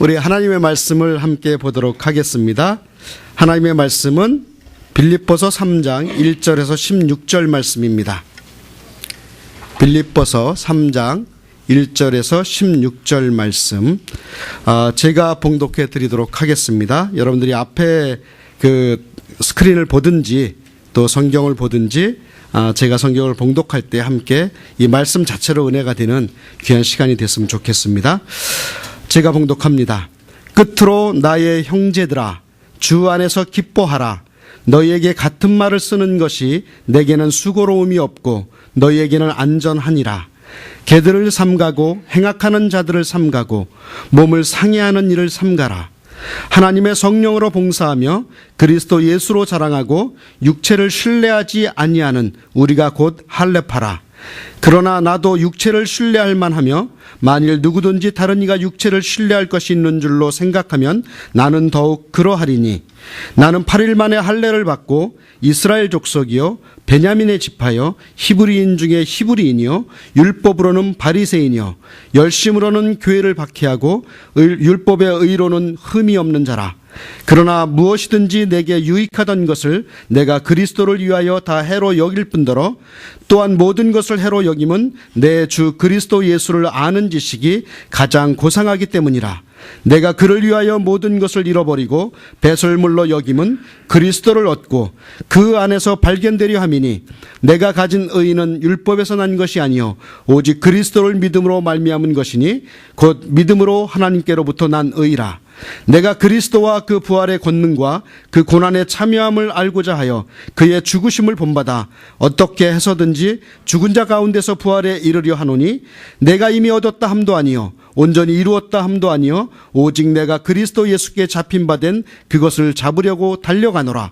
우리 하나님의 말씀을 함께 보도록 하겠습니다. 하나님의 말씀은 빌립보서 3장 1절에서 16절 말씀입니다. 빌립보서 3장 1절에서 16절 말씀 제가 봉독해 드리도록 하겠습니다. 여러분들이 앞에 그 스크린을 보든지 또 성경을 보든지 제가 성경을 봉독할 때 함께 이 말씀 자체로 은혜가 되는 귀한 시간이 됐으면 좋겠습니다. 제가 봉독합니다. 끝으로 나의 형제들아, 주 안에서 기뻐하라. 너희에게 같은 말을 쓰는 것이 내게는 수고로움이 없고 너희에게는 안전하니라. 개들을 삼가고 행악하는 자들을 삼가고 몸을 상해하는 일을 삼가라. 하나님의 성령으로 봉사하며 그리스도 예수로 자랑하고 육체를 신뢰하지 아니하는 우리가 곧 할례파라. 그러나 나도 육체를 신뢰할 만하며 만일 누구든지 다른 이가 육체를 신뢰할 것이 있는 줄로 생각하면 나는 더욱 그러하리니 나는 8일 만에 할례를 받고 이스라엘 족속이요 베냐민의 지파요 히브리인 중에 히브리인이요 율법으로는 바리새인이요 열심으로는 교회를 박해하고 율법의 의로는 흠이 없는 자라. 그러나 무엇이든지 내게 유익하던 것을 내가 그리스도를 위하여 다 해로 여길 뿐더러 또한 모든 것을 해로 여김은 내 주 그리스도 예수를 아는 지식이 가장 고상하기 때문이라. 내가 그를 위하여 모든 것을 잃어버리고 배설물로 여김은 그리스도를 얻고 그 안에서 발견되려 함이니 내가 가진 의는 율법에서 난 것이 아니요 오직 그리스도를 믿음으로 말미암은 것이니 곧 믿음으로 하나님께로부터 난 의라. 내가 그리스도와 그 부활의 권능과 그 고난에 참여함을 알고자 하여 그의 죽으심을 본받아 어떻게 해서든지 죽은 자 가운데서 부활에 이르려 하노니 내가 이미 얻었다 함도 아니요 온전히 이루었다 함도 아니요 오직 내가 그리스도 예수께 잡힌 바 된 그것을 잡으려고 달려가노라.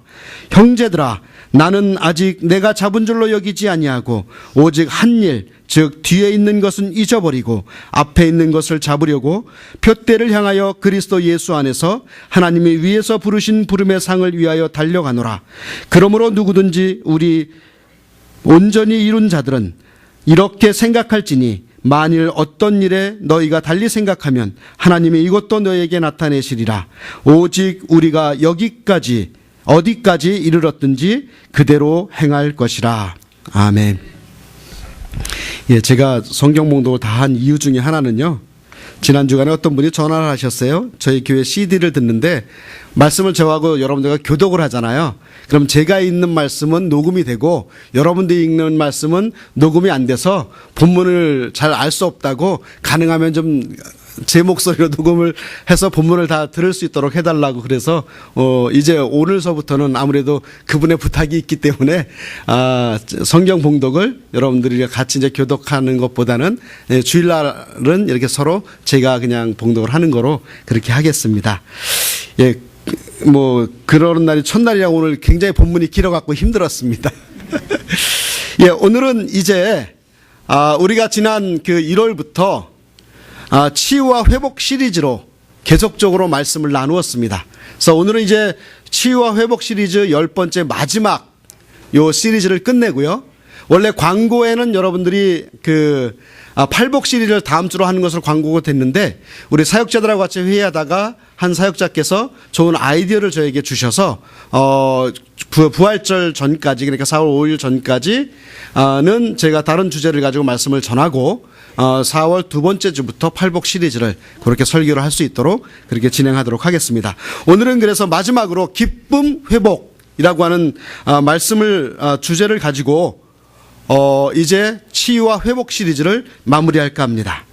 형제들아, 나는 아직 내가 잡은 줄로 여기지 아니하고 오직 한 일 즉 뒤에 있는 것은 잊어버리고 앞에 있는 것을 잡으려고 표대를 향하여 그리스도 예수 안에서 하나님이 위에서 부르신 부름의 상을 위하여 달려가노라. 그러므로 누구든지 우리 온전히 이룬 자들은 이렇게 생각할지니 만일 어떤 일에 너희가 달리 생각하면 하나님이 이것도 너희에게 나타내시리라. 오직 우리가 여기까지 어디까지 이르렀든지 그대로 행할 것이라. 아멘. 예, 제가 성경 봉독을 다 한 이유 중에 하나는요, 지난 주간에 어떤 분이 전화를 하셨어요. 저희 교회 CD를 듣는데 말씀을 저하고 여러분들과 교독을 하잖아요. 그럼 제가 읽는 말씀은 녹음이 되고 여러분들이 읽는 말씀은 녹음이 안 돼서 본문을 잘 알 수 없다고 가능하면 좀 제 목소리로 녹음을 해서 본문을 다 들을 수 있도록 해달라고 그래서 이제 오늘서부터는 아무래도 그분의 부탁이 있기 때문에 성경 봉독을 여러분들이 같이 이제 교독하는 것보다는 주일날은 이렇게 서로 제가 그냥 봉독을 하는 거로 그렇게 하겠습니다. 예, 뭐 그러는 날이 첫날이라 오늘 굉장히 본문이 길어갖고 힘들었습니다. 예, 오늘은 이제 우리가 지난 그 1월부터 치유와 회복 시리즈로 계속적으로 말씀을 나누었습니다. 그래서 오늘은 이제 치유와 회복 시리즈 10번째 마지막 요 시리즈를 끝내고요. 원래 광고에는 여러분들이 그 팔복 시리즈를 다음 주로 하는 것으로 광고가 됐는데 우리 사역자들하고 같이 회의하다가 한 사역자께서 좋은 아이디어를 저에게 주셔서 부활절 전까지, 그러니까 4월 5일 전까지는 제가 다른 주제를 가지고 말씀을 전하고 4월 두 번째 주부터 팔복 시리즈를 그렇게 설교를 할 수 있도록 그렇게 진행하도록 하겠습니다. 오늘은 그래서 마지막으로 기쁨 회복이라고 하는 말씀을 주제를 가지고 이제 치유와 회복 시리즈를 마무리할까 합니다.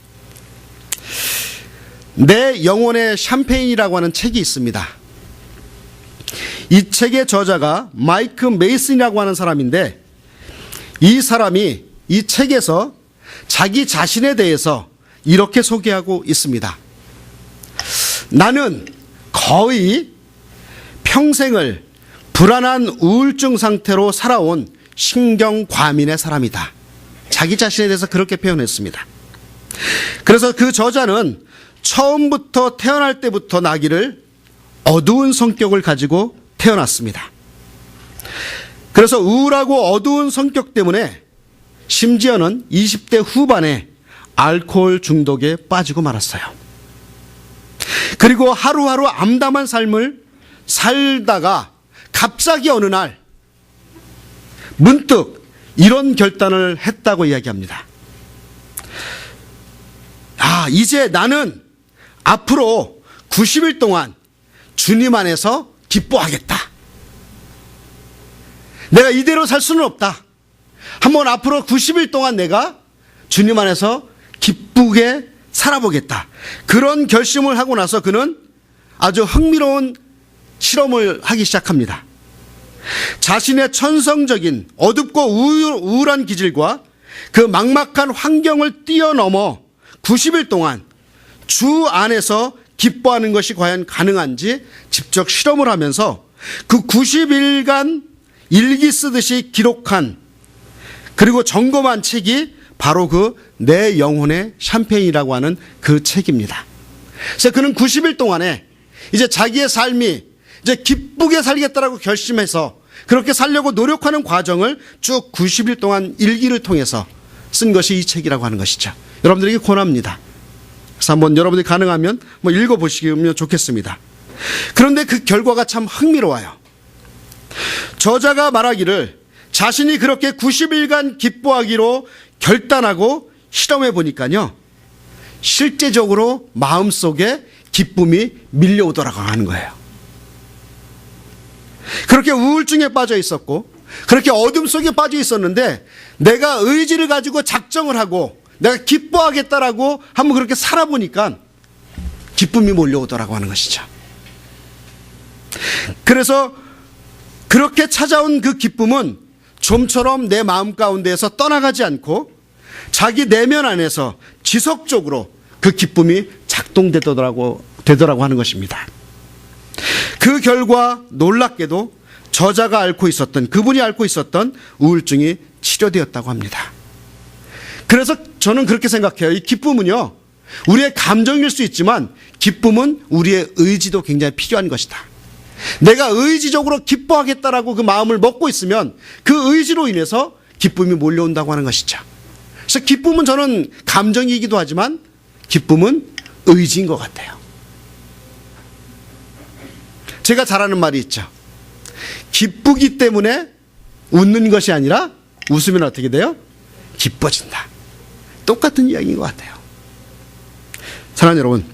내 영혼의 샴페인이라고 하는 책이 있습니다. 이 책의 저자가 마이크 메이슨이라고 하는 사람인데 이 사람이 이 책에서 자기 자신에 대해서 이렇게 소개하고 있습니다. 나는 거의 평생을 불안한 우울증 상태로 살아온 신경과민의 사람이다. 자기 자신에 대해서 그렇게 표현했습니다. 그래서 그 저자는 처음부터 태어날 때부터 나기를 어두운 성격을 가지고 태어났습니다. 그래서 우울하고 어두운 성격 때문에 심지어는 20대 후반에 알코올 중독에 빠지고 말았어요. 그리고 하루하루 암담한 삶을 살다가 갑자기 어느 날 문득 이런 결단을 했다고 이야기합니다. 이제 나는 앞으로 90일 동안 주님 안에서 기뻐하겠다. 내가 이대로 살 수는 없다. 한번 앞으로 90일 동안 내가 주님 안에서 기쁘게 살아보겠다. 그런 결심을 하고 나서 그는 아주 흥미로운 실험을 하기 시작합니다. 자신의 천성적인 어둡고 우울한 기질과 그 막막한 환경을 뛰어넘어 90일 동안 주 안에서 기뻐하는 것이 과연 가능한지 직접 실험을 하면서 그 90일간 일기 쓰듯이 기록한 그리고 점검한 책이 바로 그 내 영혼의 샴페인이라고 하는 그 책입니다. 그래서 그는 90일 동안에 이제 자기의 삶이 이제 기쁘게 살겠다라고 결심해서 그렇게 살려고 노력하는 과정을 쭉 90일 동안 일기를 통해서 쓴 것이 이 책이라고 하는 것이죠. 여러분들에게 권합니다. 그래서 한번 여러분들이 가능하면 읽어보시면 좋겠습니다. 그런데 그 결과가 참 흥미로워요. 저자가 말하기를 자신이 그렇게 90일간 기뻐하기로 결단하고 실험해 보니까요, 실제적으로 마음속에 기쁨이 밀려오더라고 하는 거예요. 그렇게 우울증에 빠져 있었고 그렇게 어둠 속에 빠져 있었는데 내가 의지를 가지고 작정을 하고 내가 기뻐하겠다라고 한번 그렇게 살아보니까 기쁨이 몰려오더라고 하는 것이죠. 그래서 그렇게 찾아온 그 기쁨은 좀처럼 내 마음 가운데에서 떠나가지 않고 자기 내면 안에서 지속적으로 그 기쁨이 작동되더라고 하는 것입니다. 그 결과 놀랍게도 저자가 그분이 앓고 있었던 우울증이 치료되었다고 합니다. 그래서 저는 그렇게 생각해요. 이 기쁨은요, 우리의 감정일 수 있지만 기쁨은 우리의 의지도 굉장히 필요한 것이다. 내가 의지적으로 기뻐하겠다라고 그 마음을 먹고 있으면 그 의지로 인해서 기쁨이 몰려온다고 하는 것이죠. 그래서 기쁨은 저는 감정이기도 하지만 기쁨은 의지인 것 같아요. 제가 잘 아는 말이 있죠. 기쁘기 때문에 웃는 것이 아니라 웃으면 어떻게 돼요? 기뻐진다. 똑같은 이야기인 것 같아요. 사랑하는 여러분,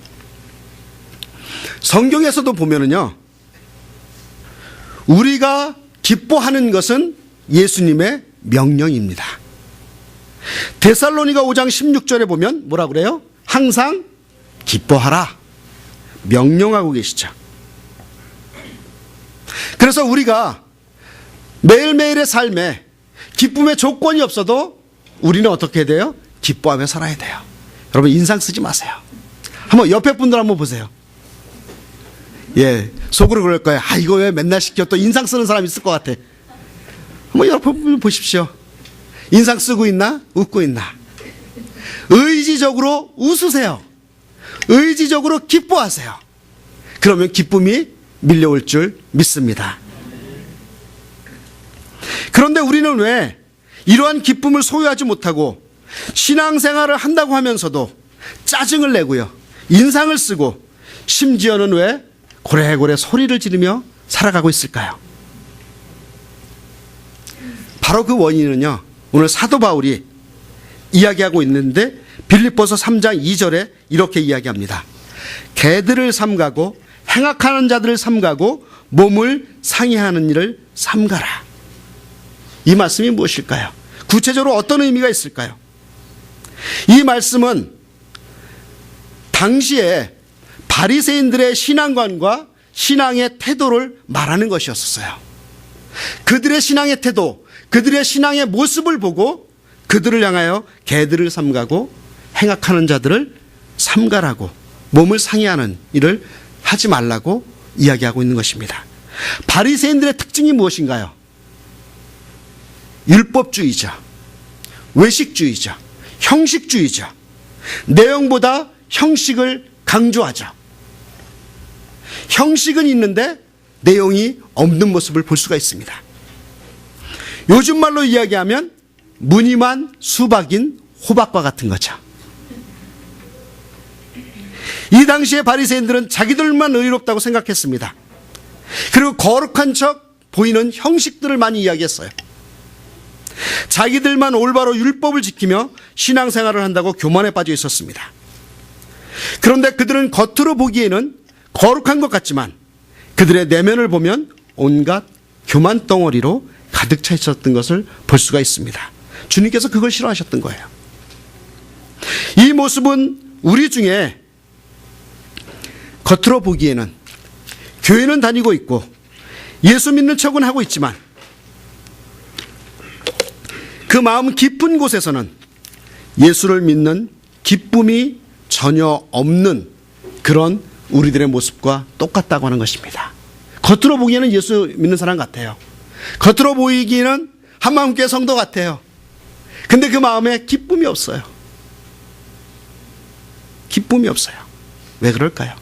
성경에서도 보면은요, 우리가 기뻐하는 것은 예수님의 명령입니다. 데살로니가 5장 16절에 보면 뭐라 그래요? 항상 기뻐하라. 명령하고 계시죠. 그래서 우리가 매일매일의 삶에 기쁨의 조건이 없어도 우리는 어떻게 해야 돼요? 기뻐하며 살아야 돼요. 여러분, 인상 쓰지 마세요. 한번 옆에 분들 한번 보세요. 예, 속으로 그럴 거예요. 이거 왜 맨날 시켜? 또 인상 쓰는 사람 있을 것 같아. 한번 여러분 보십시오. 인상 쓰고 있나? 웃고 있나? 의지적으로 웃으세요. 의지적으로 기뻐하세요. 그러면 기쁨이 밀려올 줄 믿습니다. 그런데 우리는 왜 이러한 기쁨을 소유하지 못하고 신앙생활을 한다고 하면서도 짜증을 내고요, 인상을 쓰고 심지어는 왜 고래고래 소리를 지르며 살아가고 있을까요? 바로 그 원인은요, 오늘 사도 바울이 이야기하고 있는데 빌립보서 3장 2절에 이렇게 이야기합니다. 개들을 삼가고 행악하는 자들을 삼가고 몸을 상해하는 일을 삼가라. 이 말씀이 무엇일까요? 구체적으로 어떤 의미가 있을까요? 이 말씀은 당시에 바리새인들의 신앙관과 신앙의 태도를 말하는 것이었어요. 그들의 신앙의 태도, 그들의 신앙의 모습을 보고 그들을 향하여 개들을 삼가고 행악하는 자들을 삼가라고, 몸을 상해하는 일을 하지 말라고 이야기하고 있는 것입니다. 바리새인들의 특징이 무엇인가요? 율법주의죠, 외식주의죠, 형식주의죠. 내용보다 형식을 강조하죠. 형식은 있는데 내용이 없는 모습을 볼 수가 있습니다. 요즘 말로 이야기하면 무늬만 수박인 호박과 같은 거죠. 이 당시의 바리새인들은 자기들만 의롭다고 생각했습니다. 그리고 거룩한 척 보이는 형식들을 많이 이야기했어요. 자기들만 올바로 율법을 지키며 신앙생활을 한다고 교만에 빠져 있었습니다. 그런데 그들은 겉으로 보기에는 거룩한 것 같지만 그들의 내면을 보면 온갖 교만 덩어리로 가득 차 있었던 것을 볼 수가 있습니다. 주님께서 그걸 싫어하셨던 거예요. 이 모습은 우리 중에 겉으로 보기에는 교회는 다니고 있고 예수 믿는 척은 하고 있지만 그 마음 깊은 곳에서는 예수를 믿는 기쁨이 전혀 없는 그런 우리들의 모습과 똑같다고 하는 것입니다. 겉으로 보기에는 예수 믿는 사람 같아요. 겉으로 보이기에는 한마음교회 성도 같아요. 근데 그 마음에 기쁨이 없어요. 기쁨이 없어요. 왜 그럴까요?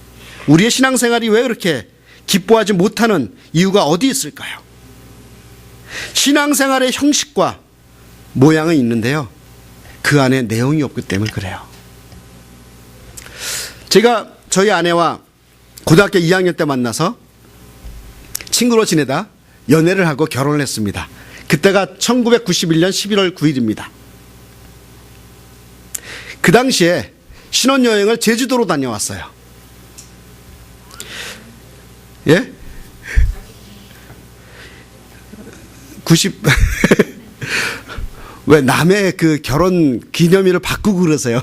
우리의 신앙생활이 왜 그렇게 기뻐하지 못하는 이유가 어디 있을까요? 신앙생활의 형식과 모양은 있는데요, 그 안에 내용이 없기 때문에 그래요. 제가 저희 아내와 고등학교 2학년 때 만나서 친구로 지내다 연애를 하고 결혼을 했습니다. 그때가 1991년 11월 9일입니다. 그 당시에 신혼여행을 제주도로 다녀왔어요. 예? 왜 남의 그 결혼 기념일을 바꾸고 그러세요?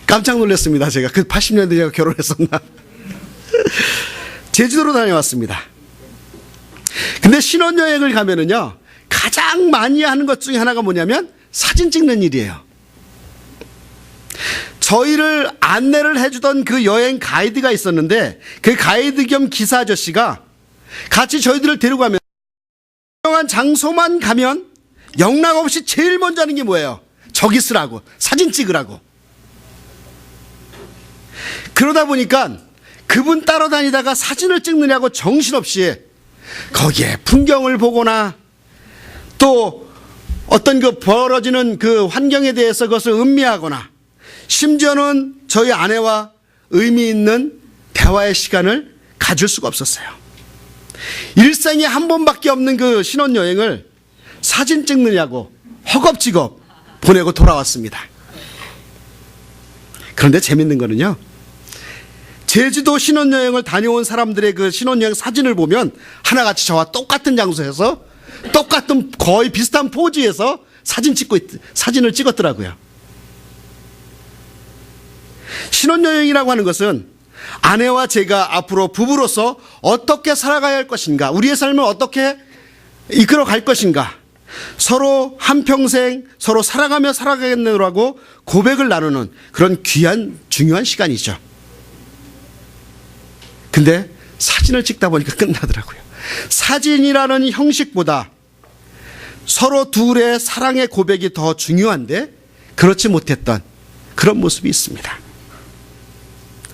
깜짝 놀랐습니다. 제가 그 80년대 제가 결혼했었나? 제주도로 다녀왔습니다. 근데 신혼여행을 가면은요, 가장 많이 하는 것 중에 하나가 뭐냐면 사진 찍는 일이에요. 저희를 안내를 해주던 그 여행 가이드가 있었는데 그 가이드 겸 기사 아저씨가 같이 저희들을 데리고 가면 유명한 장소만 가면 영락 없이 제일 먼저 하는 게 뭐예요? 저기 쓰라고, 사진 찍으라고. 그러다 보니까 그분 따라다니다가 사진을 찍느냐고 정신없이 거기에 풍경을 보거나 또 어떤 그 벌어지는 그 환경에 대해서 그것을 음미하거나 심지어는 저희 아내와 의미 있는 대화의 시간을 가질 수가 없었어요. 일생에 한 번밖에 없는 그 신혼여행을 사진 찍느냐고 허겁지겁 보내고 돌아왔습니다. 그런데 재밌는 거는요, 제주도 신혼여행을 다녀온 사람들의 그 신혼여행 사진을 보면 하나같이 저와 똑같은 장소에서 똑같은 거의 비슷한 포즈에서 사진을 찍었더라고요. 신혼여행이라고 하는 것은 아내와 제가 앞으로 부부로서 어떻게 살아가야 할 것인가, 우리의 삶을 어떻게 이끌어 갈 것인가, 서로 한평생 서로 사랑하며 살아가겠노라고 고백을 나누는 그런 귀한 중요한 시간이죠. 근데 사진을 찍다 보니까 끝나더라고요. 사진이라는 형식보다 서로 둘의 사랑의 고백이 더 중요한데 그렇지 못했던 그런 모습이 있습니다.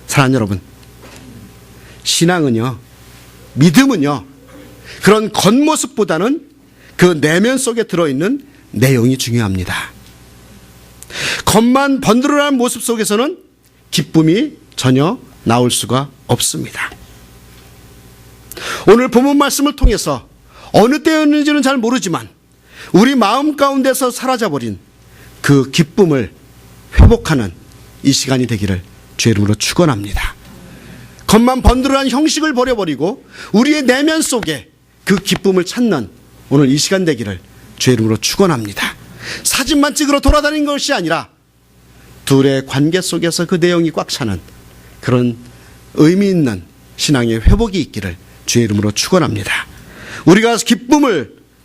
사랑하는 여러분, 신앙은요, 믿음은요, 그런 겉모습보다는 그 내면 속에 들어있는 내용이 중요합니다. 겉만 번들어난 모습 속에서는 기쁨이 전혀 나올 수가 없습니다. 오늘 본문 말씀을 통해서 어느 때였는지는 잘 모르지만 우리 마음 가운데서 사라져버린 그 기쁨을 회복하는 이 시간이 되기를 주의 이름으로 축원합니다. 겉만 번들어난 형식을 버려버리고 우리의 내면 속에 그 기쁨을 찾는 오늘 이 시간 되기를 주의 이름으로 축원합니다. 사진만 찍으러 돌아다니는 것이 아니라 둘의 관계 속에서 그 내용이 꽉 차는 그런 의미 있는 신앙의 회복이 있기를 주의 이름으로 축원합니다. 우리가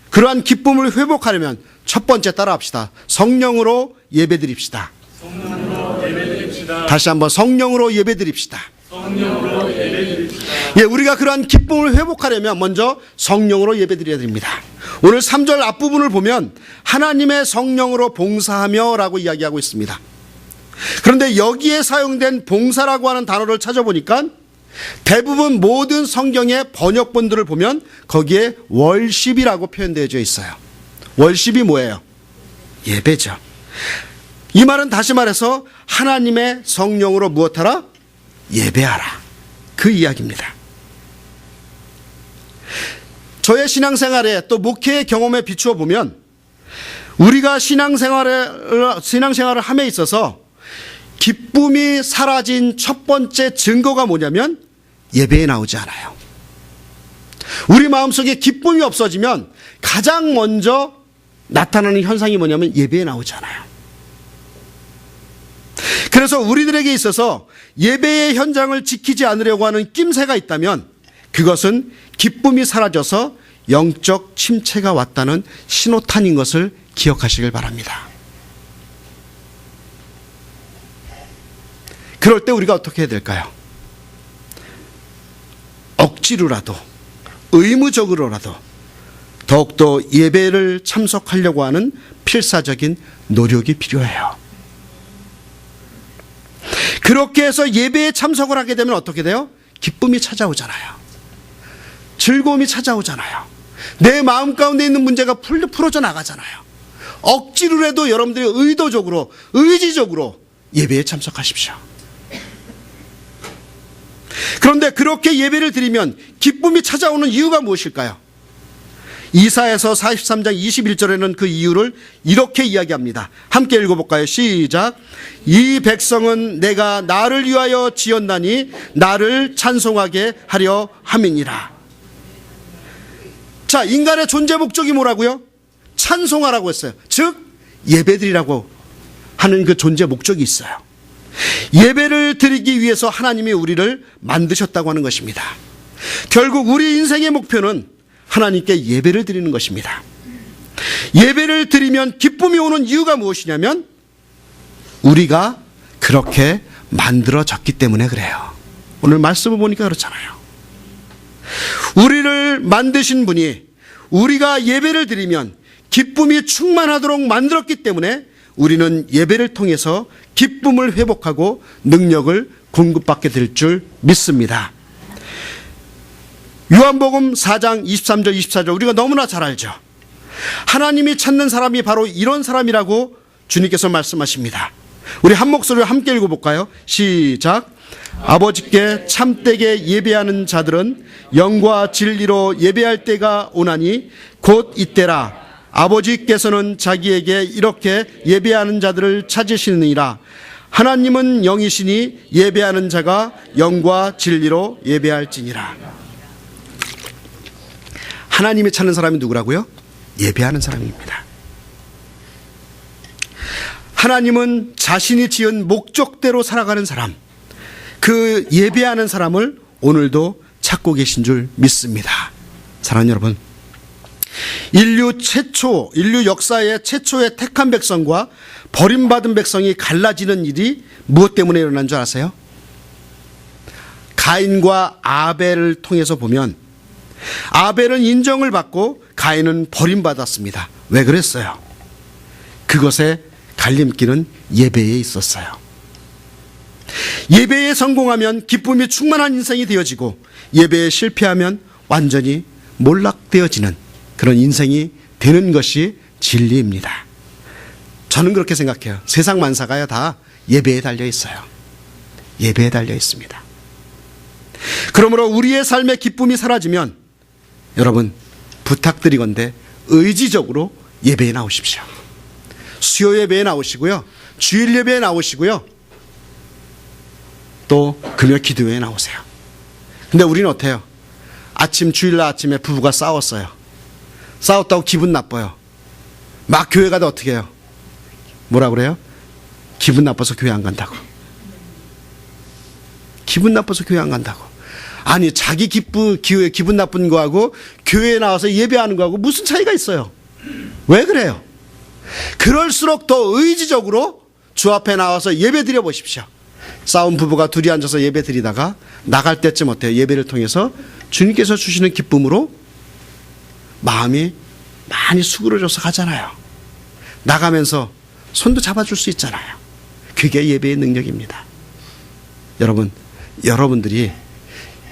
그러한 기쁨을 회복하려면 첫 번째 따라합시다. 성령으로 예배드립시다. 다시 한번 성령으로 예배드립시다. 예, 우리가 그러한 기쁨을 회복하려면 먼저 성령으로 예배드려야 됩니다. 오늘 3절 앞부분을 보면 하나님의 성령으로 봉사하며 라고 이야기하고 있습니다. 그런데 여기에 사용된 봉사라고 하는 단어를 찾아보니까 대부분 모든 성경의 번역본들을 보면 거기에 월십이라고 표현되어져 있어요. 월십이 뭐예요? 예배죠. 이 말은 다시 말해서 하나님의 성령으로 무엇하라? 예배하라. 그 이야기입니다. 저의 신앙생활에 또 목회의 경험에 비추어 보면 우리가 신앙생활을 함에 있어서 기쁨이 사라진 첫 번째 증거가 뭐냐면 예배에 나오지 않아요. 우리 마음속에 기쁨이 없어지면 가장 먼저 나타나는 현상이 뭐냐면 예배에 나오지 않아요. 그래서 우리들에게 있어서 예배의 현장을 지키지 않으려고 하는 낌새가 있다면 그것은 기쁨이 사라져서 영적 침체가 왔다는 신호탄인 것을 기억하시길 바랍니다. 그럴 때 우리가 어떻게 해야 될까요? 억지로라도 의무적으로라도 더욱더 예배를 참석하려고 하는 필사적인 노력이 필요해요. 그렇게 해서 예배에 참석을 하게 되면 어떻게 돼요? 기쁨이 찾아오잖아요. 즐거움이 찾아오잖아요. 내 마음 가운데 있는 문제가 풀어져 나가잖아요. 억지로라도 여러분들이 의도적으로 의지적으로 예배에 참석하십시오. 그런데 그렇게 예배를 드리면 기쁨이 찾아오는 이유가 무엇일까요? 이사야서 43장 21절에는 그 이유를 이렇게 이야기합니다. 함께 읽어볼까요? 시작. 이 백성은 내가 나를 위하여 지었나니 나를 찬송하게 하려 함이니라. 자, 인간의 존재 목적이 뭐라고요? 찬송하라고 했어요. 즉 예배드리라고 하는 그 존재 목적이 있어요. 예배를 드리기 위해서 하나님이 우리를 만드셨다고 하는 것입니다. 결국 우리 인생의 목표는 하나님께 예배를 드리는 것입니다. 예배를 드리면 기쁨이 오는 이유가 무엇이냐면 우리가 그렇게 만들어졌기 때문에 그래요. 오늘 말씀을 보니까 그렇잖아요. 우리를 만드신 분이 우리가 예배를 드리면 기쁨이 충만하도록 만들었기 때문에 우리는 예배를 통해서 기쁨을 회복하고 능력을 공급받게 될 줄 믿습니다. 요한복음 4장 23절 24절 우리가 너무나 잘 알죠. 하나님이 찾는 사람이 바로 이런 사람이라고 주님께서 말씀하십니다. 우리 한 목소리로 함께 읽어볼까요? 시작. 아버지께 참되게 예배하는 자들은 영과 진리로 예배할 때가 오나니 곧 이때라. 아버지께서는 자기에게 이렇게 예배하는 자들을 찾으시느니라. 하나님은 영이시니 예배하는 자가 영과 진리로 예배할지니라. 하나님이 찾는 사람이 누구라고요? 예배하는 사람입니다. 하나님은 자신이 지은 목적대로 살아가는 사람, 그 예배하는 사람을 오늘도 찾고 계신 줄 믿습니다. 사랑하는 여러분, 인류 역사의 최초의 택한 백성과 버림받은 백성이 갈라지는 일이 무엇 때문에 일어난 줄 아세요? 가인과 아벨을 통해서 보면 아벨은 인정을 받고 가인은 버림받았습니다. 왜 그랬어요? 그것의 갈림길은 예배에 있었어요. 예배에 성공하면 기쁨이 충만한 인생이 되어지고 예배에 실패하면 완전히 몰락되어지는 그런 인생이 되는 것이 진리입니다. 저는 그렇게 생각해요. 세상 만사가요 다 예배에 달려 있어요. 예배에 달려 있습니다. 그러므로 우리의 삶의 기쁨이 사라지면 여러분 부탁드리건대 의지적으로 예배에 나오십시오. 수요 예배에 나오시고요. 주일 예배에 나오시고요. 또 금요 기도회에 나오세요. 근데 우리는 어때요? 주일날 아침에 부부가 싸웠어요. 싸웠다고 기분 나빠요. 막 교회 가도 어떻게 해요? 뭐라 그래요? 기분 나빠서 교회 안 간다고. 기분 나빠서 교회 안 간다고. 아니 자기 기분 나쁜 거하고 교회에 나와서 예배하는 거하고 무슨 차이가 있어요? 왜 그래요? 그럴수록 더 의지적으로 주 앞에 나와서 예배 드려 보십시오. 싸운 부부가 둘이 앉아서 예배 드리다가 나갈 때쯤 어때요? 예배를 통해서 주님께서 주시는 기쁨으로 마음이 많이 수그러져서 가잖아요. 나가면서 손도 잡아줄 수 있잖아요. 그게 예배의 능력입니다. 여러분, 여러분들이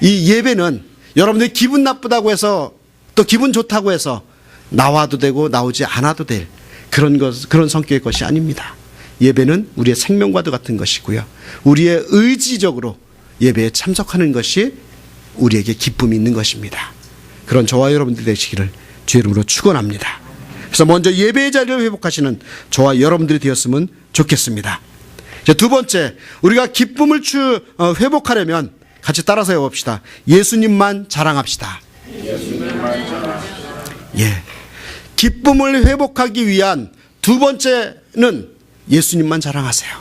이 예배는 여러분들이 기분 나쁘다고 해서 또 기분 좋다고 해서 나와도 되고 나오지 않아도 될 그런 성격의 것이 아닙니다. 예배는 우리의 생명과도 같은 것이고요. 우리의 의지적으로 예배에 참석하는 것이 우리에게 기쁨이 있는 것입니다. 그런 저와 여러분들 되시기를 주의 이름으로 축원합니다. 그래서 먼저 예배의 자리를 회복하시는 저와 여러분들이 되었으면 좋겠습니다. 이제 두 번째, 우리가 기쁨을 회복하려면 같이 따라서 해봅시다. 예수님만 자랑합시다. 예수님만 자랑합시다. 예, 기쁨을 회복하기 위한 두 번째는 예수님만 자랑하세요.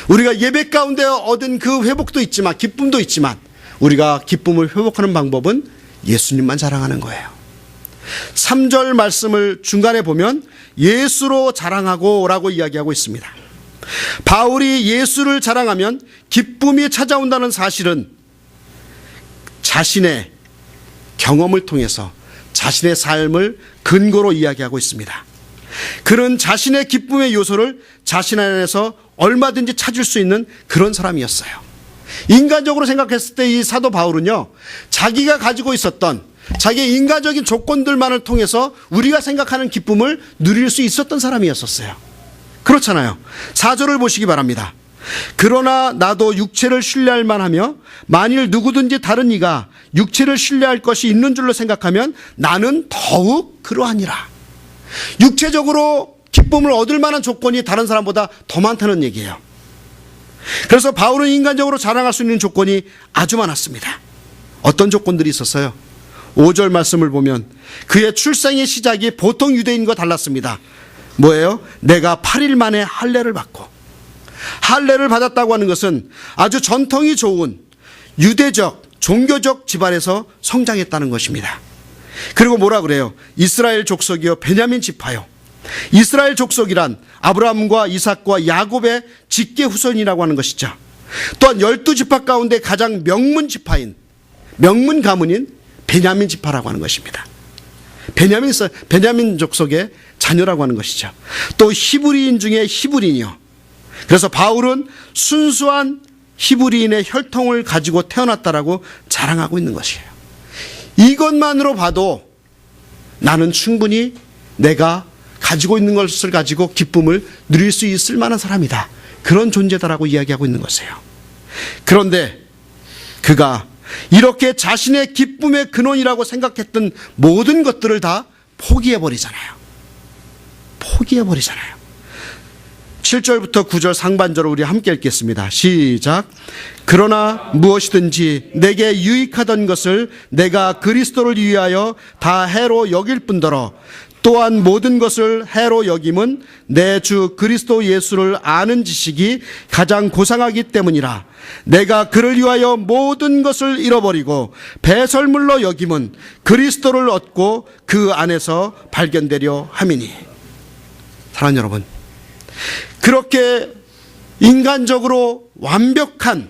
우리가 예배 가운데 얻은 그 회복도 있지만, 기쁨도 있지만, 우리가 기쁨을 회복하는 방법은 예수님만 자랑하는 거예요. 3절 말씀을 중간에 보면 예수로 자랑하고 라고 이야기하고 있습니다. 바울이 예수를 자랑하면 기쁨이 찾아온다는 사실은 자신의 경험을 통해서 자신의 삶을 근거로 이야기하고 있습니다. 그는 자신의 기쁨의 요소를 자신 안에서 얼마든지 찾을 수 있는 그런 사람이었어요. 인간적으로 생각했을 때 이 사도 바울은요, 자기가 가지고 있었던 자기의 인간적인 조건들만을 통해서 우리가 생각하는 기쁨을 누릴 수 있었던 사람이었었어요. 그렇잖아요. 4절을 보시기 바랍니다. 그러나 나도 육체를 신뢰할 만하며 만일 누구든지 다른 이가 육체를 신뢰할 것이 있는 줄로 생각하면 나는 더욱 그러하니라. 육체적으로 기쁨을 얻을 만한 조건이 다른 사람보다 더 많다는 얘기예요. 그래서 바울은 인간적으로 자랑할 수 있는 조건이 아주 많았습니다. 어떤 조건들이 있었어요? 5절 말씀을 보면 그의 출생의 시작이 보통 유대인과 달랐습니다. 뭐예요? 내가 8일 만에 할례를 받고, 할례를 받았다고 하는 것은 아주 전통이 좋은 유대적 종교적 집안에서 성장했다는 것입니다. 그리고 뭐라 그래요? 이스라엘 족속이요 베냐민 지파요. 이스라엘 족속이란 아브라함과 이삭과 야곱의 직계 후손이라고 하는 것이죠. 또한 12지파 가운데 가장 명문 지파인, 명문 가문인 베냐민 지파라고 하는 것입니다. 베냐민 족속의 자녀라고 하는 것이죠. 또 히브리인 중에 히브리인이요. 그래서 바울은 순수한 히브리인의 혈통을 가지고 태어났다라고 자랑하고 있는 것이에요. 이것만으로 봐도 나는 충분히 내가 가지고 있는 것을 가지고 기쁨을 누릴 수 있을 만한 사람이다, 그런 존재다라고 이야기하고 있는 것이에요. 그런데 그가 이렇게 자신의 기쁨의 근원이라고 생각했던 모든 것들을 다 포기해버리잖아요. 7절부터 9절 상반절을 우리 함께 읽겠습니다. 시작. 그러나 무엇이든지 내게 유익하던 것을 내가 그리스도를 위하여 다 해로 여길 뿐더러 또한 모든 것을 해로 여김은 내 주 그리스도 예수를 아는 지식이 가장 고상하기 때문이라. 내가 그를 위하여 모든 것을 잃어버리고 배설물로 여김은 그리스도를 얻고 그 안에서 발견되려 함이니. 사랑하는 여러분, 그렇게 인간적으로 완벽한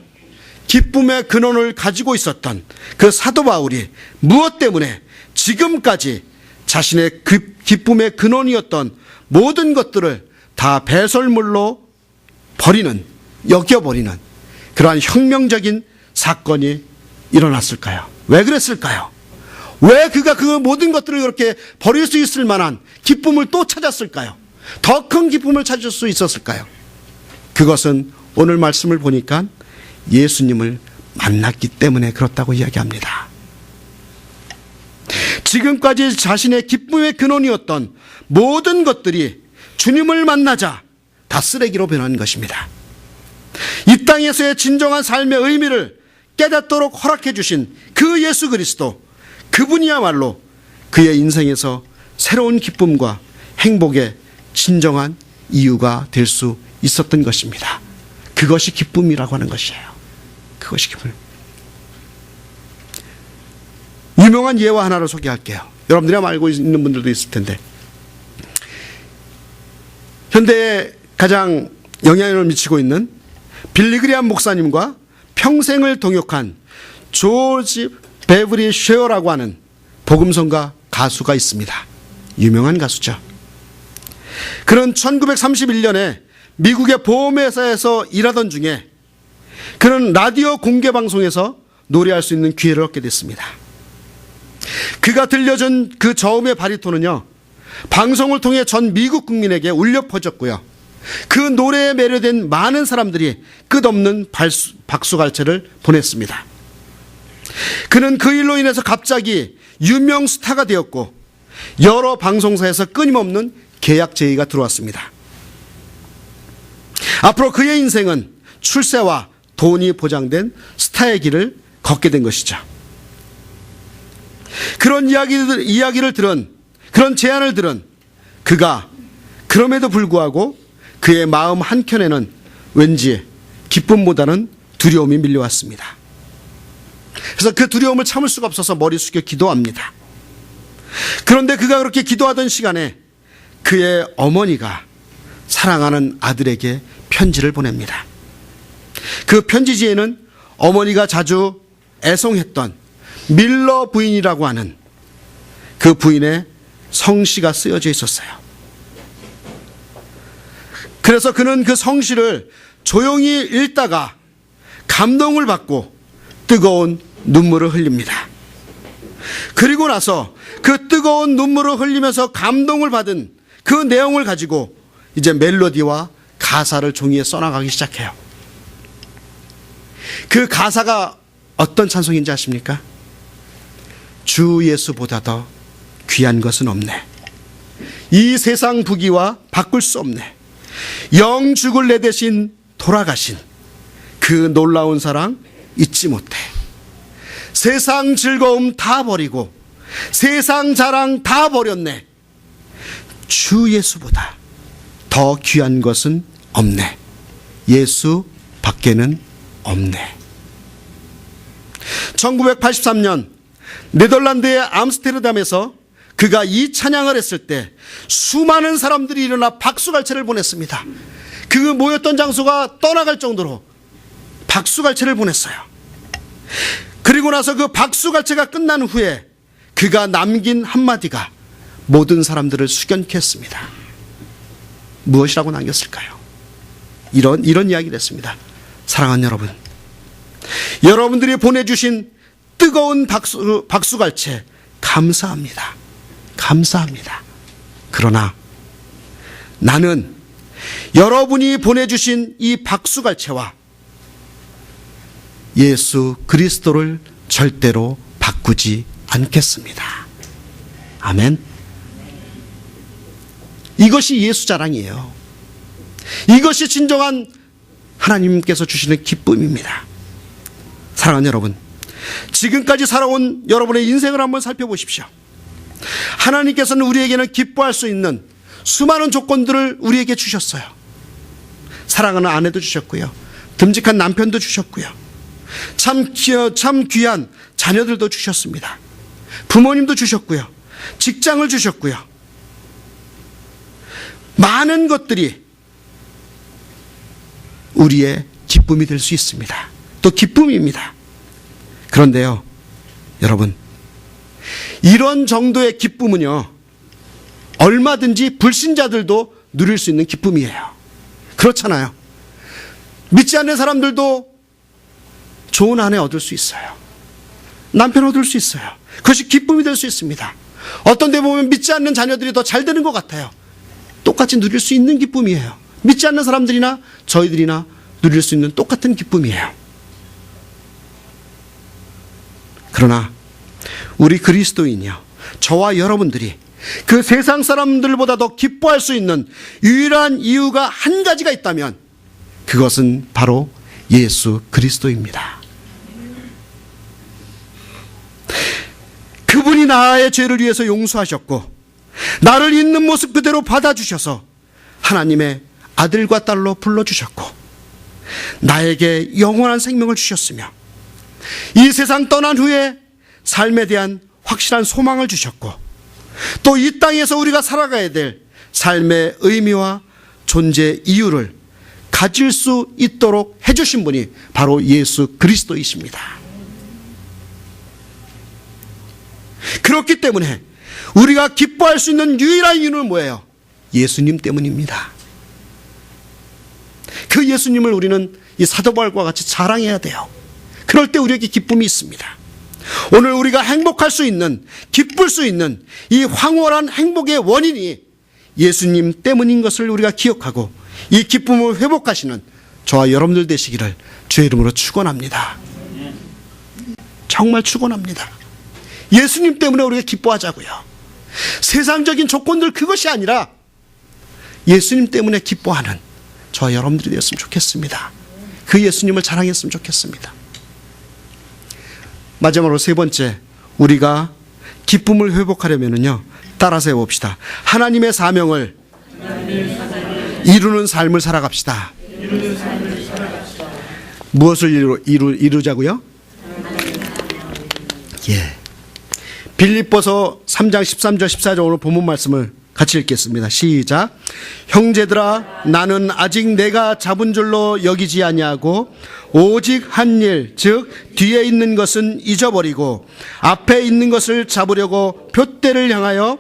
기쁨의 근원을 가지고 있었던 그 사도 바울이 무엇 때문에 지금까지 자신의 기쁨의 근원이었던 모든 것들을 다 배설물로 여겨버리는 그러한 혁명적인 사건이 일어났을까요? 왜 그랬을까요? 왜 그가 그 모든 것들을 그렇게 버릴 수 있을 만한 기쁨을 또 찾았을까요? 더 큰 기쁨을 찾을 수 있었을까요? 그것은 오늘 말씀을 보니까 예수님을 만났기 때문에 그렇다고 이야기합니다. 지금까지 자신의 기쁨의 근원이었던 모든 것들이 주님을 만나자 다 쓰레기로 변한 것입니다. 이 땅에서의 진정한 삶의 의미를 깨닫도록 허락해 주신 그 예수 그리스도, 그분이야말로 그의 인생에서 새로운 기쁨과 행복의 진정한 이유가 될 수 있었던 것입니다. 그것이 기쁨이라고 하는 것이에요. 그것이 기쁨. 유명한 예화 하나를 소개할게요. 여러분들이 아마 알고 있는 분들도 있을 텐데, 현대에 가장 영향을 미치고 있는 빌리그리암 목사님과 평생을 동역한 조지 베브리 쉐어라고 하는 복음성가 가수가 있습니다. 유명한 가수죠. 그는 1931년에 미국의 보험회사에서 일하던 중에 그는 라디오 공개방송에서 노래할 수 있는 기회를 얻게 됐습니다. 그가 들려준 그 저음의 바리톤은요, 방송을 통해 전 미국 국민에게 울려 퍼졌고요. 그 노래에 매료된 많은 사람들이 끝없는 박수갈채를 보냈습니다. 그는 그 일로 인해서 갑자기 유명 스타가 되었고 여러 방송사에서 끊임없는 계약 제의가 들어왔습니다. 앞으로 그의 인생은 출세와 돈이 보장된 스타의 길을 걷게 된 것이죠. 그런 이야기를 들은, 그런 제안을 들은 그가 그럼에도 불구하고 그의 마음 한켠에는 왠지 기쁨보다는 두려움이 밀려왔습니다. 그래서 그 두려움을 참을 수가 없어서 머리 숙여 기도합니다. 그런데 그가 그렇게 기도하던 시간에 그의 어머니가 사랑하는 아들에게 편지를 보냅니다. 그 편지지에는 어머니가 자주 애송했던 밀러 부인이라고 하는 그 부인의 성씨가 쓰여져 있었어요. 그래서 그는 그 성씨를 조용히 읽다가 감동을 받고 뜨거운 눈물을 흘립니다. 그리고 나서 그 뜨거운 눈물을 흘리면서 감동을 받은 그 내용을 가지고 이제 멜로디와 가사를 종이에 써나가기 시작해요. 그 가사가 어떤 찬송인지 아십니까? 주 예수보다 더 귀한 것은 없네. 이 세상 부귀와 바꿀 수 없네. 영 죽을 내 대신 돌아가신 그 놀라운 사랑 잊지 못해. 세상 즐거움 다 버리고 세상 자랑 다 버렸네. 주 예수보다 더 귀한 것은 없네. 예수 밖에는 없네. 1983년 네덜란드의 암스테르담에서 그가 이 찬양을 했을 때 수많은 사람들이 일어나 박수갈채를 보냈습니다. 그 모였던 장소가 떠나갈 정도로 박수갈채를 보냈어요. 그리고 나서 그 박수갈채가 끝난 후에 그가 남긴 한마디가 모든 사람들을 숙연케 했습니다. 무엇이라고 남겼을까요? 이런 이야기를 했습니다. 사랑하는 여러분, 여러분들이 보내주신 뜨거운 박수갈채 감사합니다. 감사합니다. 그러나 나는 여러분이 보내주신 이 박수갈채와 예수 그리스도를 절대로 바꾸지 않겠습니다. 아멘. 이것이 예수 자랑이에요. 이것이 진정한 하나님께서 주시는 기쁨입니다. 사랑하는 여러분, 지금까지 살아온 여러분의 인생을 한번 살펴보십시오. 하나님께서는 우리에게는 기뻐할 수 있는 수많은 조건들을 우리에게 주셨어요. 사랑하는 아내도 주셨고요, 듬직한 남편도 주셨고요, 참 귀한 자녀들도 주셨습니다. 부모님도 주셨고요, 직장을 주셨고요. 많은 것들이 우리의 기쁨이 될 수 있습니다. 또 기쁨입니다. 그런데요, 여러분, 이런 정도의 기쁨은요, 얼마든지 불신자들도 누릴 수 있는 기쁨이에요. 그렇잖아요. 믿지 않는 사람들도 좋은 아내 얻을 수 있어요. 남편 얻을 수 있어요. 그것이 기쁨이 될 수 있습니다. 어떤 데 보면 믿지 않는 자녀들이 더 잘 되는 것 같아요. 똑같이 누릴 수 있는 기쁨이에요. 믿지 않는 사람들이나 저희들이나 누릴 수 있는 똑같은 기쁨이에요. 그러나 우리 그리스도인이요, 저와 여러분들이 그 세상 사람들보다 더 기뻐할 수 있는 유일한 이유가 한 가지가 있다면 그것은 바로 예수 그리스도입니다. 그분이 나의 죄를 위해서 용서하셨고 나를 있는 모습 그대로 받아주셔서 하나님의 아들과 딸로 불러주셨고 나에게 영원한 생명을 주셨으며 이 세상 떠난 후에 삶에 대한 확실한 소망을 주셨고 또 이 땅에서 우리가 살아가야 될 삶의 의미와 존재 이유를 가질 수 있도록 해주신 분이 바로 예수 그리스도이십니다. 그렇기 때문에 우리가 기뻐할 수 있는 유일한 이유는 뭐예요? 예수님 때문입니다. 그 예수님을 우리는 이 사도 바울과 같이 자랑해야 돼요. 그럴 때 우리에게 기쁨이 있습니다. 오늘 우리가 행복할 수 있는, 기쁠 수 있는 이 황홀한 행복의 원인이 예수님 때문인 것을 우리가 기억하고 이 기쁨을 회복하시는 저와 여러분들 되시기를 주의 이름으로 축원합니다. 정말 축원합니다. 예수님 때문에 우리가 기뻐하자고요. 세상적인 조건들 그것이 아니라 예수님 때문에 기뻐하는 저와 여러분들이 되었으면 좋겠습니다. 그 예수님을 자랑했으면 좋겠습니다. 마지막으로 세 번째, 우리가 기쁨을 회복하려면요, 따라서 해봅시다. 하나님의 사명을 이루는 삶을 살아갑시다. 무엇을 이루자고요? 예. 빌립보서 3장 13절 14절 오늘 본문 말씀을 같이 읽겠습니다. 시작. 형제들아, 나는 아직 내가 잡은 줄로 여기지 아니하고 오직 한 일, 즉 뒤에 있는 것은 잊어버리고 앞에 있는 것을 잡으려고 푯대를 향하여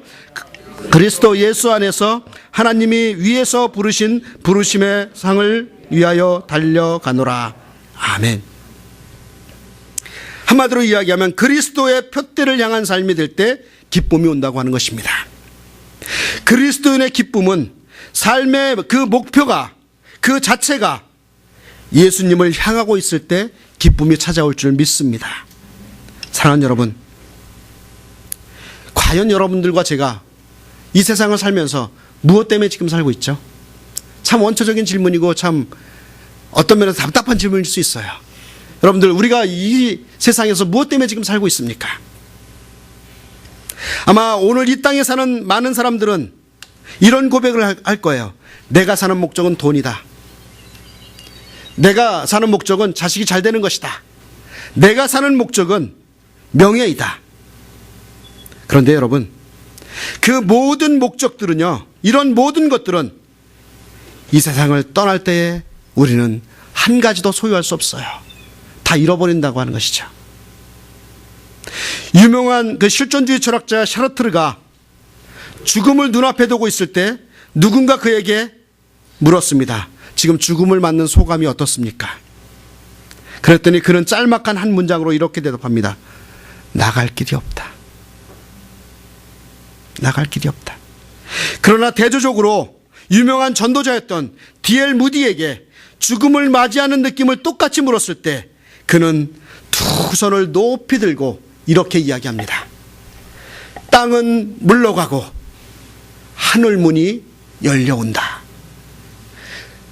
그리스도 예수 안에서 하나님이 위에서 부르신 부르심의 상을 위하여 달려가노라. 아멘. 한마디로 이야기하면 그리스도의 푯대를 향한 삶이 될 때 기쁨이 온다고 하는 것입니다. 그리스도인의 기쁨은 삶의 그 목표가, 그 자체가 예수님을 향하고 있을 때 기쁨이 찾아올 줄 믿습니다. 사랑하는 여러분, 과연 여러분들과 제가 이 세상을 살면서 무엇 때문에 지금 살고 있죠? 참 원초적인 질문이고 참 어떤 면에서 답답한 질문일 수 있어요. 여러분들, 우리가 이 세상에서 무엇 때문에 지금 살고 있습니까? 아마 오늘 이 땅에 사는 많은 사람들은 이런 고백을 할 거예요. 내가 사는 목적은 돈이다. 내가 사는 목적은 자식이 잘 되는 것이다. 내가 사는 목적은 명예이다. 그런데 여러분, 그 모든 목적들은요, 이런 모든 것들은 이 세상을 떠날 때에 우리는 한 가지도 소유할 수 없어요. 다 잃어버린다고 하는 것이죠. 유명한 그 실존주의 철학자 샤르트르가 죽음을 눈앞에 두고 있을 때 누군가 그에게 물었습니다. 지금 죽음을 맞는 소감이 어떻습니까? 그랬더니 그는 짤막한 한 문장으로 이렇게 대답합니다. 나갈 길이 없다. 나갈 길이 없다. 그러나 대조적으로 유명한 전도자였던 D.L. 무디에게 죽음을 맞이하는 느낌을 똑같이 물었을 때 그는 두 손을 높이 들고 이렇게 이야기합니다. 땅은 물러가고 하늘 문이 열려온다.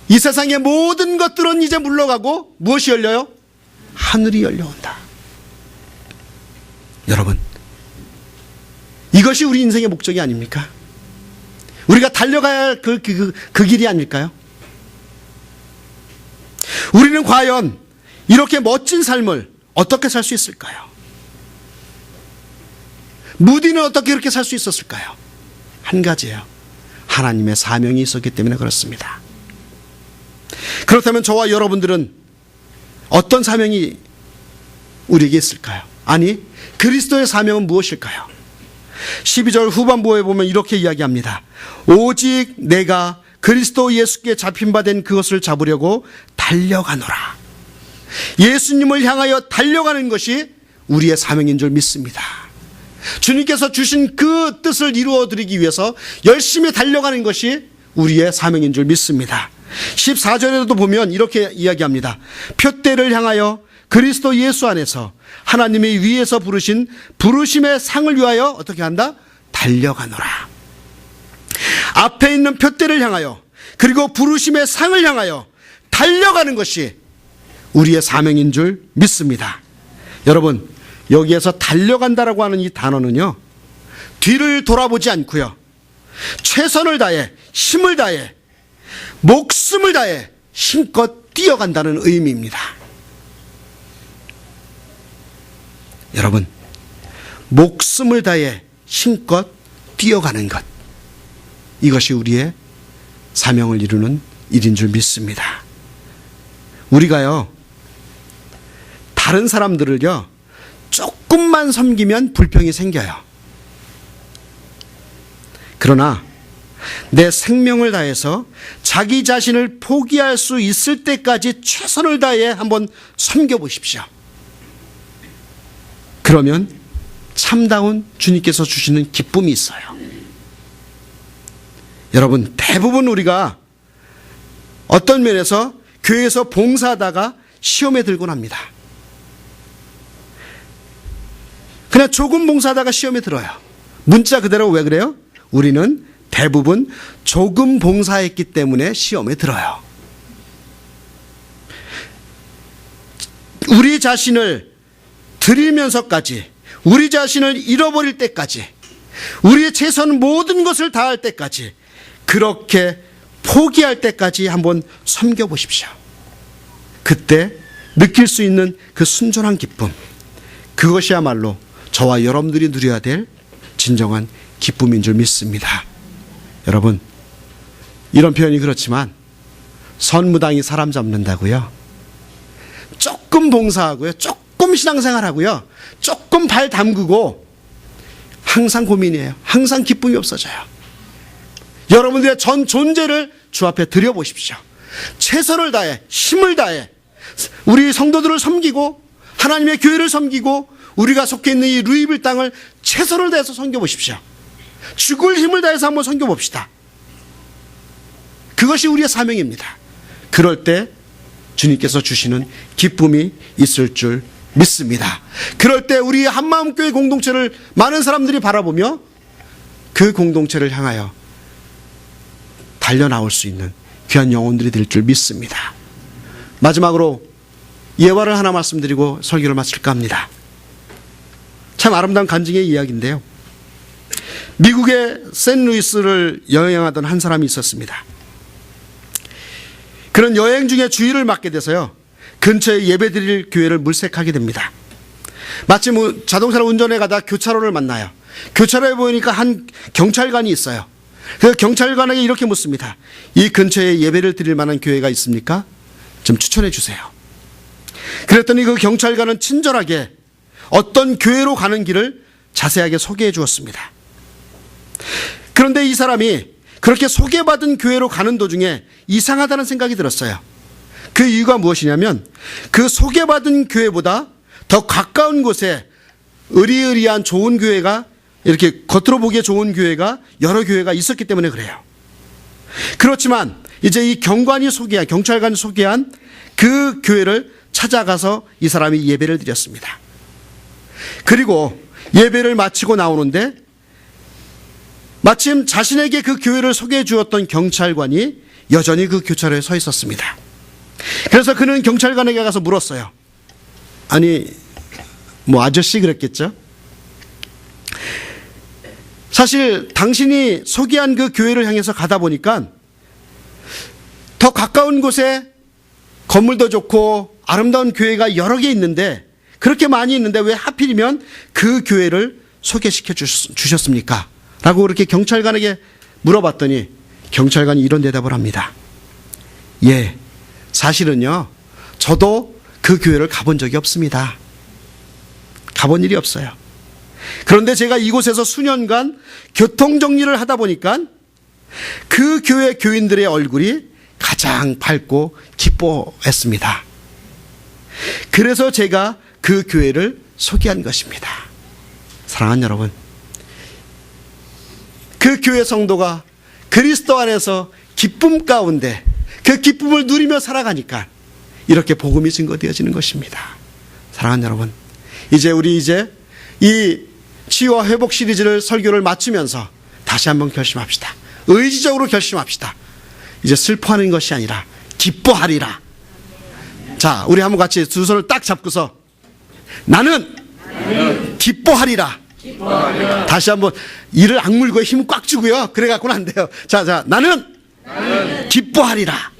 이 세상의 모든 것들은 이제 물러가고 무엇이 열려요? 하늘이 열려온다. 여러분, 이것이 우리 인생의 목적이 아닙니까? 우리가 달려가야 할 그 길이 아닐까요? 우리는 과연 이렇게 멋진 삶을 어떻게 살 수 있을까요? 무디는 어떻게 그렇게 살 수 있었을까요? 한 가지예요. 하나님의 사명이 있었기 때문에 그렇습니다. 그렇다면 저와 여러분들은 어떤 사명이 우리에게 있을까요? 아니, 그리스도의 사명은 무엇일까요? 12절 후반부에 보면 이렇게 이야기합니다. 오직 내가 그리스도 예수께 잡힌 바 된 그것을 잡으려고 달려가노라. 예수님을 향하여 달려가는 것이 우리의 사명인 줄 믿습니다. 주님께서 주신 그 뜻을 이루어드리기 위해서 열심히 달려가는 것이 우리의 사명인 줄 믿습니다. 14절에도 보면 이렇게 이야기합니다. 푯대를 향하여 그리스도 예수 안에서 하나님이 위에서 부르신 부르심의 상을 위하여 어떻게 한다? 달려가노라. 앞에 있는 푯대를 향하여 그리고 부르심의 상을 향하여 달려가는 것이 우리의 사명인 줄 믿습니다. 여러분, 여기에서 달려간다라고 하는 이 단어는요, 뒤를 돌아보지 않고요, 최선을 다해, 힘을 다해, 목숨을 다해 힘껏 뛰어간다는 의미입니다. 여러분, 목숨을 다해 힘껏 뛰어가는 것, 이것이 우리의 사명을 이루는 일인 줄 믿습니다. 우리가요, 다른 사람들을요, 조금만 섬기면 불평이 생겨요. 그러나 내 생명을 다해서 자기 자신을 포기할 수 있을 때까지 최선을 다해 한번 섬겨보십시오. 그러면 참다운 주님께서 주시는 기쁨이 있어요. 여러분, 대부분 우리가 어떤 면에서 교회에서 봉사하다가 시험에 들곤 합니다. 그냥 조금 봉사하다가 시험에 들어요. 문자 그대로 왜 그래요? 우리는 대부분 조금 봉사했기 때문에 시험에 들어요. 우리 자신을 드리면서까지, 우리 자신을 잃어버릴 때까지, 우리의 최선 모든 것을 다할 때까지, 그렇게 포기할 때까지 한번 섬겨보십시오. 그때 느낄 수 있는 그 순전한 기쁨, 그것이야말로 저와 여러분들이 누려야 될 진정한 기쁨인 줄 믿습니다. 여러분, 이런 표현이 그렇지만 선무당이 사람 잡는다고요? 조금 봉사하고요, 조금 신앙생활하고요, 조금 발 담그고 항상 고민이에요. 항상 기쁨이 없어져요. 여러분들의 전 존재를 주 앞에 드려보십시오. 최선을 다해, 힘을 다해 우리 성도들을 섬기고 하나님의 교회를 섬기고 우리가 속해 있는 이 루이빌 땅을 최선을 다해서 섬겨보십시오. 죽을 힘을 다해서 한번 섬겨봅시다. 그것이 우리의 사명입니다. 그럴 때 주님께서 주시는 기쁨이 있을 줄 믿습니다. 그럴 때 우리 한마음교회 공동체를 많은 사람들이 바라보며 그 공동체를 향하여 달려나올 수 있는 귀한 영혼들이 될 줄 믿습니다. 마지막으로 예화를 하나 말씀드리고 설교를 마칠까 합니다. 참 아름다운 간증의 이야기인데요. 미국의 샌루이스를 여행하던 한 사람이 있었습니다. 그런 여행 중에 주일을 맞게 돼서요, 근처에 예배드릴 교회를 물색하게 됩니다. 마침 자동차를 운전해 가다 교차로를 만나요. 교차로에 보니까 한 경찰관이 있어요. 그 경찰관에게 이렇게 묻습니다. 이 근처에 예배를 드릴 만한 교회가 있습니까? 좀 추천해 주세요. 그랬더니 그 경찰관은 친절하게 어떤 교회로 가는 길을 자세하게 소개해 주었습니다. 그런데 이 사람이 그렇게 소개받은 교회로 가는 도중에 이상하다는 생각이 들었어요. 그 이유가 무엇이냐면 그 소개받은 교회보다 더 가까운 곳에 의리의리한 좋은 교회가, 이렇게 겉으로 보기에 좋은 교회가 여러 교회가 있었기 때문에 그래요. 그렇지만 이제 이 경찰관이 소개한 그 교회를 찾아가서 이 사람이 예배를 드렸습니다. 그리고 예배를 마치고 나오는데 마침 자신에게 그 교회를 소개해 주었던 경찰관이 여전히 그 교차로에 서 있었습니다. 그래서 그는 경찰관에게 가서 물었어요. 아니, 아저씨 그랬겠죠? 사실 당신이 소개한 그 교회를 향해서 가다 보니까 더 가까운 곳에 건물도 좋고 아름다운 교회가 여러 개 있는데, 그렇게 많이 있는데 왜 하필이면 그 교회를 소개시켜 주셨습니까? 라고 그렇게 경찰관에게 물어봤더니 경찰관이 이런 대답을 합니다. 예, 사실은요, 저도 그 교회를 가본 적이 없습니다. 가본 일이 없어요. 그런데 제가 이곳에서 수년간 교통정리를 하다 보니까 그 교회 교인들의 얼굴이 가장 밝고 기뻐했습니다. 그래서 제가 그 교회를 소개한 것입니다. 사랑하는 여러분, 그 교회 성도가 그리스도 안에서 기쁨 가운데 그 기쁨을 누리며 살아가니까 이렇게 복음이 증거되어지는 것입니다. 사랑하는 여러분, 우리 이 치유와 회복 시리즈를 설교를 마치면서 다시 한번 결심합시다. 의지적으로 결심합시다. 이제 슬퍼하는 것이 아니라 기뻐하리라. 자, 우리 한번 같이 두 손을 딱 잡고서 나는 기뻐하리라. 다시 한번 이를 악물고 힘 꽉 주고요. 그래 갖고는 안 돼요. 자, 나는 기뻐하리라.